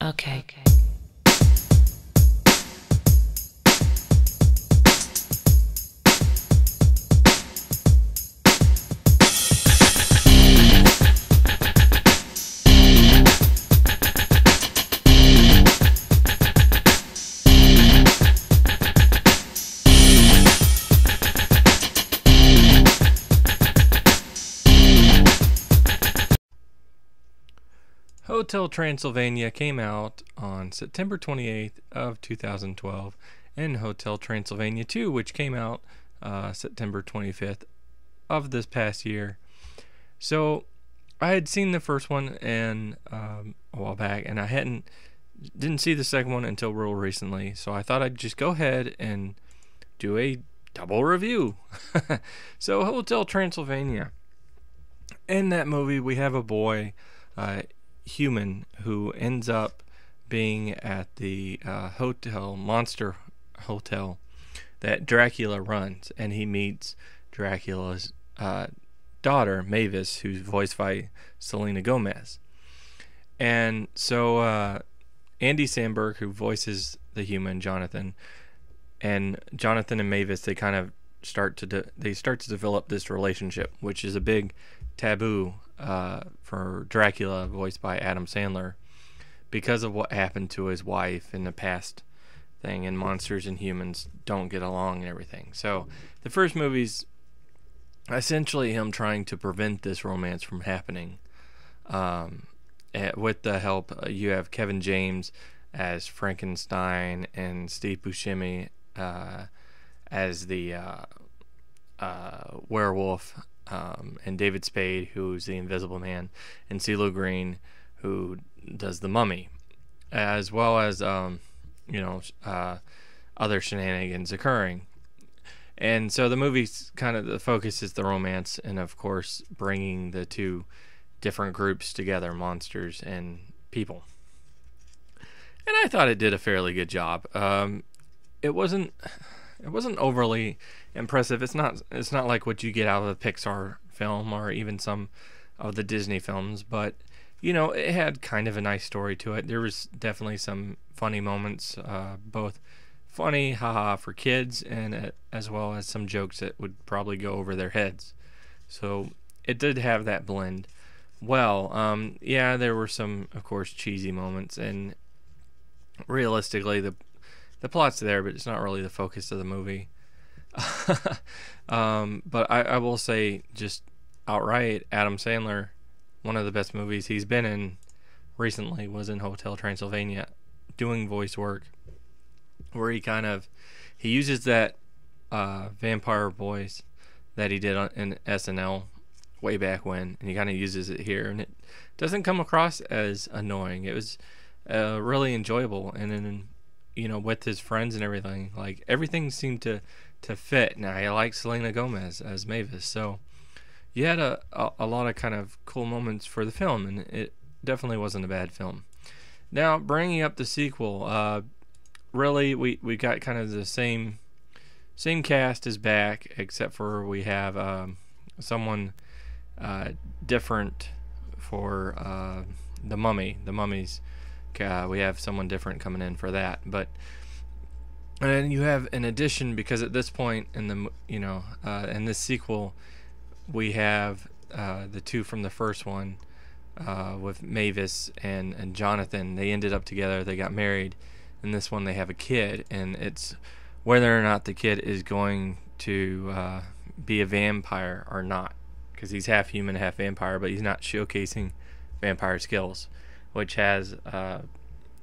Okay. Hotel Transylvania came out on September 28th of 2012, and Hotel Transylvania 2, which came out September 25th of this past year. So I had seen the first one and a while back, and I didn't see the second one until real recently. So I thought I'd just go ahead and do a double review. So Hotel Transylvania. In that movie, we have a boy, human, who ends up being at the monster hotel that Dracula runs, and he meets Dracula's daughter, Mavis, who's voiced by Selena Gomez. And so Andy Samberg, who voices the human Jonathan, and Mavis, they kind of start to develop this relationship, which is a big taboo for Dracula, voiced by Adam Sandler, because of what happened to his wife in the past thing, and monsters and humans don't get along and everything. So the first movie's essentially him trying to prevent this romance from happening. With the help, you have Kevin James as Frankenstein and Steve Buscemi as the werewolf, and David Spade, who's the Invisible Man, and CeeLo Green, who does the Mummy, as well as other shenanigans occurring. And so the movie's kind of, the focus is the romance, and of course bringing the two different groups together, monsters and people. And I thought it did a fairly good job. It wasn't overly impressive. It's not like what you get out of a Pixar film or even some of the Disney films, but it had kind of a nice story to it. There was definitely some funny moments, both funny haha for kids, and as well as some jokes that would probably go over their heads. So it did have that blend. Well, there were some, of course, cheesy moments, and realistically the plot's there, but it's not really the focus of the movie. But I will say, just outright, Adam Sandler, one of the best movies he's been in recently was in Hotel Transylvania, doing voice work, where he uses that vampire voice that he did in SNL way back when, and he kind of uses it here, and it doesn't come across as annoying. It was really enjoyable, and then with his friends and everything, like everything seemed to fit. Now I like Selena Gomez as Mavis, so you had a lot of kind of cool moments for the film, and it definitely wasn't a bad film. Now, bringing up the sequel, really we got kind of the same cast is back, except for we have someone different for the Mummy. The Mummy's we have someone different coming in for that, and you have, in addition, because at this point in the in this sequel, we have the two from the first one, with Mavis and Jonathan. They ended up together. They got married. In this one, they have a kid, and it's whether or not the kid is going to be a vampire or not, because he's half human, half vampire, but he's not showcasing vampire skills, which has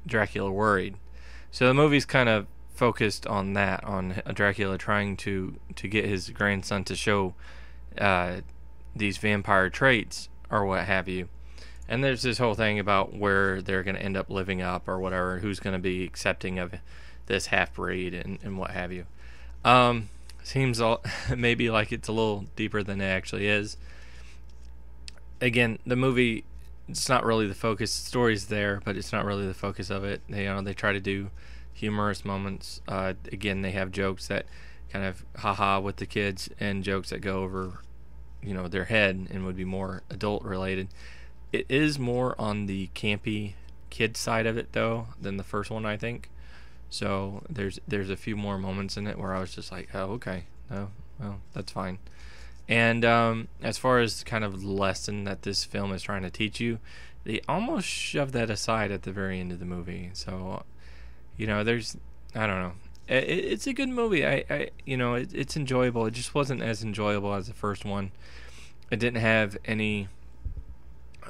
Dracula worried. So the movie's kind of focused on that, on Dracula trying to get his grandson to show these vampire traits or what have you. And there's this whole thing about where they're going to end up living up or whatever, who's going to be accepting of this half-breed and what have you. Seems maybe like it's a little deeper than it actually is. Again, the movie, it's not really the focus. The story's there, but it's not really the focus of it. They try to do humorous moments. Again, they have jokes that kind of haha with the kids, and jokes that go over their head and would be more adult related. It is more on the campy kid side of it though than the first one, I think. So there's a few more moments in it where I was just like, oh, okay, no, well, that's fine. And as far as kind of the lesson that this film is trying to teach you, they almost shove that aside at the very end of the movie. So, there's, I don't know. It's a good movie. It's enjoyable. It just wasn't as enjoyable as the first one. It didn't have any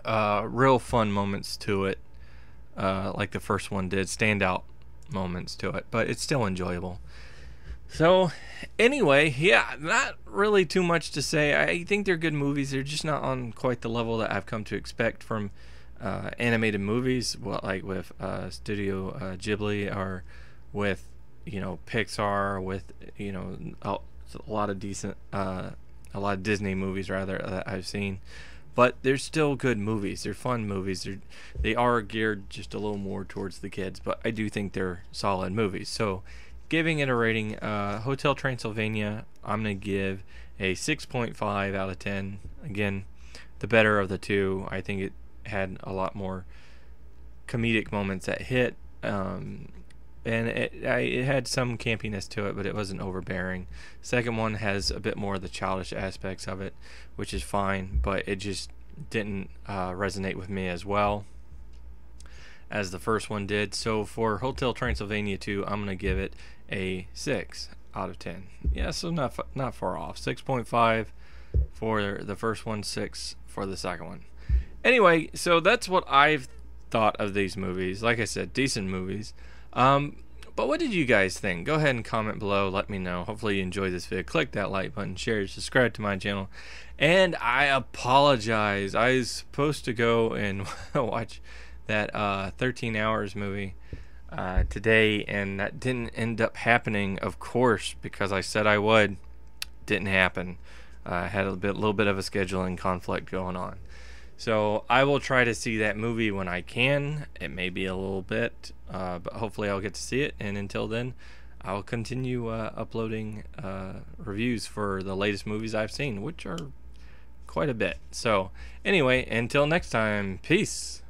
real fun moments to it, like the first one did. Standout moments to it, but it's still enjoyable. So, anyway, yeah, not really too much to say. I think they're good movies. They're just not on quite the level that I've come to expect from animated movies, well, like with Studio Ghibli, or with Pixar, with a lot of decent, a lot of Disney movies rather that I've seen. But they're still good movies. They're fun movies. They are geared just a little more towards the kids, but I do think they're solid movies. So, giving it a rating, Hotel Transylvania, I'm going to give a 6.5 out of 10. Again, the better of the two. I think it had a lot more comedic moments that hit, and it had some campiness to it, but it wasn't overbearing. Second one has a bit more of the childish aspects of it, which is fine, but it just didn't resonate with me as well as the first one did. So for Hotel Transylvania 2, I'm going to give it a 6 out of 10. Yeah, so not far off. 6.5 for the first one, 6 for the second one. Anyway, so that's what I've thought of these movies. Like I said, decent movies. But what did you guys think? Go ahead and comment below. Let me know. Hopefully you enjoyed this video. Click that like button, share, subscribe to my channel. And I apologize. I was supposed to go and watch that 13 Hours movie today, and that didn't end up happening, of course, because I said I would. Didn't happen. I had a little bit of a scheduling conflict going on. So I will try to see that movie when I can. It may be a little bit, but hopefully I'll get to see it. And until then, I'll continue uploading reviews for the latest movies I've seen, which are quite a bit. So anyway, until next time, peace.